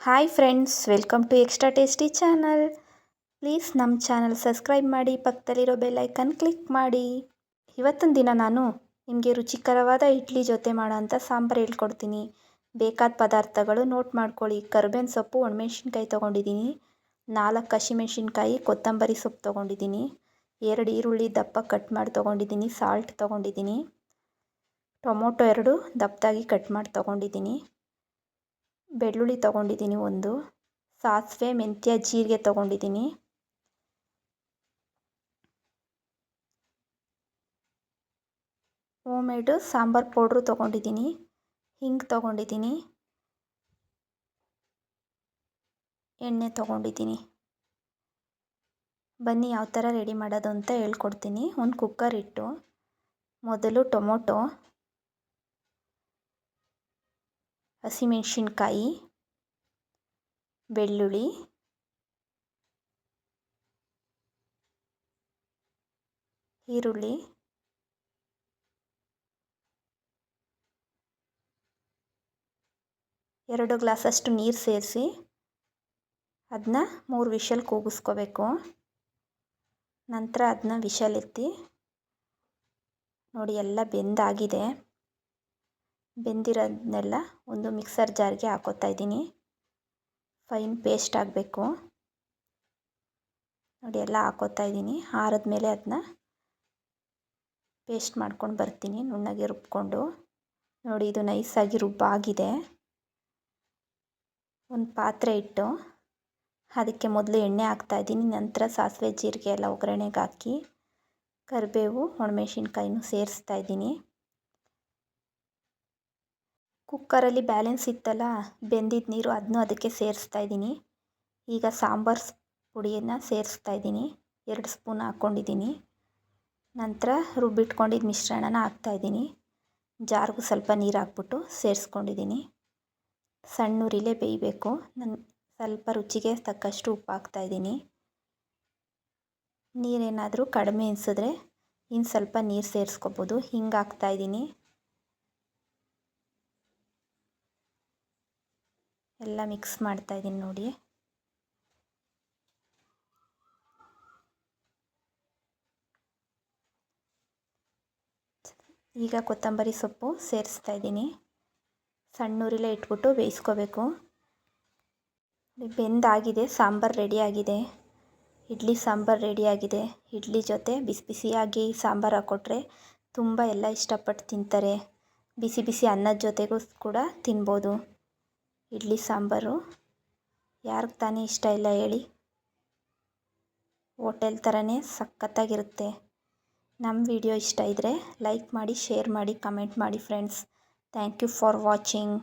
Hi friends, welcome to extra tasty channel. Please ನಮ್ಮ channel subscribe ಮಾಡಿ, ಪಕ್ಕದಲ್ಲಿರೋ bell icon click ಮಾಡಿ. ಇವತ್ತಿನ ದಿನ ನಾನು ನಿಮಗೆ ರುಚಿಕರವಾದ ಇಡ್ಲಿ ಜೊತೆ ಮಾಡೋಂಥ ಸಾಂಬಾರು ಹೇಳ್ಕೊಡ್ತೀನಿ. ಬೇಕಾದ ಪದಾರ್ಥಗಳು ನೋಟ್ ಮಾಡ್ಕೊಳ್ಳಿ. ಕರಿಬೇವಿನ ಸೊಪ್ಪು, ಒಣಮೆಣ್ಸಿನ್ಕಾಯಿ ತೊಗೊಂಡಿದ್ದೀನಿ, 4 ಹಸಿಮೆಣ್ಸಿನ್ಕಾಯಿ, ಕೊತ್ತಂಬರಿ ಸೊಪ್ಪು ತೊಗೊಂಡಿದ್ದೀನಿ, 2 ಈರುಳ್ಳಿ ದಪ್ಪ ಕಟ್ ಮಾಡಿ ತೊಗೊಂಡಿದ್ದೀನಿ, ಸಾಲ್ಟ್ ತೊಗೊಂಡಿದ್ದೀನಿ, ಟೊಮೊಟೊ 2 ದಪ್ಪದಾಗಿ ಕಟ್ ಮಾಡಿ ತೊಗೊಂಡಿದ್ದೀನಿ, ಬೆಳ್ಳುಳ್ಳಿ ತೊಗೊಂಡಿದ್ದೀನಿ 1, ಸಾಸಿವೆ, ಮೆಂತ್ಯ, ಜೀರಿಗೆ ತೊಗೊಂಡಿದ್ದೀನಿ, ಹೋಮ್ಮೇಡ್ ಸಾಂಬಾರು ಪೌಡ್ರು ತೊಗೊಂಡಿದ್ದೀನಿ, ಹಿಂಗೆ ತೊಗೊಂಡಿದ್ದೀನಿ, ಎಣ್ಣೆ ತೊಗೊಂಡಿದ್ದೀನಿ. ಬನ್ನಿ ಯಾವ ಥರ ರೆಡಿ ಮಾಡೋದು ಅಂತ ಹೇಳ್ಕೊಡ್ತೀನಿ. ಒಂದು ಕುಕ್ಕರ್ ಇಟ್ಟು ಮೊದಲು ಟೊಮೊಟೊ, ಹಸಿಮೆಣ್ಸಿನ್ಕಾಯಿ, ಬೆಳ್ಳುಳ್ಳಿ, ಈರುಳ್ಳಿ, ಎರಡು ಗ್ಲಾಸಷ್ಟು ನೀರು ಸೇರಿಸಿ ಅದನ್ನ 3 ವಿಷಲ್ ಕೂಗಿಸ್ಕೋಬೇಕು. ನಂತರ ಅದನ್ನ ವಿಷಲ್ ಎತ್ತಿ ನೋಡಿ, ಎಲ್ಲ ಬೆಂದಾಗಿದೆ. ಬೆಂದಿರೋದನ್ನೆಲ್ಲ ಒಂದು ಮಿಕ್ಸರ್ ಜಾರ್ಗೆ ಹಾಕೋತಾ ಇದ್ದೀನಿ. ಫೈನ್ ಪೇಸ್ಟ್ ಆಗಬೇಕು ನೋಡಿ, ಎಲ್ಲ ಹಾಕೋತಾ ಇದ್ದೀನಿ. ಆರಿದ್ಮೇಲೆ ಅದನ್ನ ಪೇಸ್ಟ್ ಮಾಡ್ಕೊಂಡು ಬರ್ತೀನಿ, ನುಣ್ಣಗೆ ರುಬ್ಕೊಂಡು. ನೋಡಿ, ಇದು ನೈಸಾಗಿ ರುಬ್ಬಾಗಿದೆ. ಒಂದು ಪಾತ್ರೆ ಇಟ್ಟು ಅದಕ್ಕೆ ಮೊದಲು ಎಣ್ಣೆ ಹಾಕ್ತಾಯಿದ್ದೀನಿ. ನಂತರ ಸಾಸಿವೆ, ಜೀರಿಗೆ ಎಲ್ಲ ಒಗ್ಗರಣೆಗೆ ಹಾಕಿ ಕರಿಬೇವು, ಒಣಮೆಣ್ಸಿನ್ಕಾಯಿನೂ ಸೇರಿಸ್ತಾ ಇದ್ದೀನಿ. ಕುಕ್ಕರಲ್ಲಿ ಬ್ಯಾಲೆನ್ಸ್ ಇತ್ತಲ್ಲ ಬೆಂದಿದ್ದ ನೀರು, ಅದನ್ನೂ ಅದಕ್ಕೆ ಸೇರಿಸ್ತಾ ಇದ್ದೀನಿ. ಈಗ ಸಾಂಬಾರು ಪುಡಿಯನ್ನು ಸೇರಿಸ್ತಾ ಇದ್ದೀನಿ, 2 ಸ್ಪೂನ್ ಹಾಕ್ಕೊಂಡಿದ್ದೀನಿ. ನಂತರ ರುಬ್ಬಿಟ್ಕೊಂಡಿದ್ದ ಮಿಶ್ರಣನ ಹಾಕ್ತಾಯಿದ್ದೀನಿ. ಜಾರ್ಗೂ ಸ್ವಲ್ಪ ನೀರು ಹಾಕ್ಬಿಟ್ಟು ಸೇರಿಸ್ಕೊಂಡಿದ್ದೀನಿ. ಸಣ್ಣ ಉರಿಲೇ ಬೇಯಬೇಕು. ನಾನು ಸ್ವಲ್ಪ ರುಚಿಗೆ ತಕ್ಕಷ್ಟು ಉಪ್ಪು ಹಾಕ್ತಾಯಿದ್ದೀನಿ. ನೀರೇನಾದರೂ ಕಡಿಮೆ ಅನಿಸಿದ್ರೆ ಇನ್ನು ಸ್ವಲ್ಪ ನೀರು ಸೇರಿಸ್ಕೋಬೋದು. ಹಿಂಗೆ ಹಾಕ್ತಾಯಿದ್ದೀನಿ. ಎಲ್ಲ ಮಿಕ್ಸ್ ಮಾಡ್ತಾಯಿದ್ದೀನಿ ನೋಡಿ. ಈಗ ಕೊತ್ತಂಬರಿ ಸೊಪ್ಪು ಸೇರಿಸ್ತಾ ಇದ್ದೀನಿ. ಸಣ್ಣ ಉರಿಲೇ ಇಟ್ಬಿಟ್ಟು ಬೇಯಿಸ್ಕೋಬೇಕು. ಬೆಂದಾಗಿದೆ, ಸಾಂಬಾರು ರೆಡಿಯಾಗಿದೆ. ಇಡ್ಲಿ ಸಾಂಬಾರು ರೆಡಿಯಾಗಿದೆ. ಇಡ್ಲಿ ಜೊತೆ ಬಿಸಿ ಬಿಸಿಯಾಗಿ ಸಾಂಬಾರು ಹಾಕ್ಕೊಟ್ರೆ ತುಂಬ ಎಲ್ಲ ಇಷ್ಟಪಟ್ಟು ತಿಂತಾರೆ. ಬಿಸಿ ಬಿಸಿ ಅನ್ನದ ಜೊತೆಗೂ ಕೂಡ ತಿನ್ಬೋದು. ಇಡ್ಲಿ ಸಾಂಬಾರು ಯಾರಿಗೆ ತಾನೇ ಇಷ್ಟ ಇಲ್ಲ ಹೇಳಿ. ಹೋಟೆಲ್ ಥರನೇ ಸಖತ್ತಾಗಿರುತ್ತೆ. ನಮ್ಮ ವಿಡಿಯೋ ಇಷ್ಟ ಇದ್ದರೆ ಲೈಕ್ ಮಾಡಿ, ಶೇರ್ ಮಾಡಿ, ಕಮೆಂಟ್ ಮಾಡಿ friends. Thank you for watching.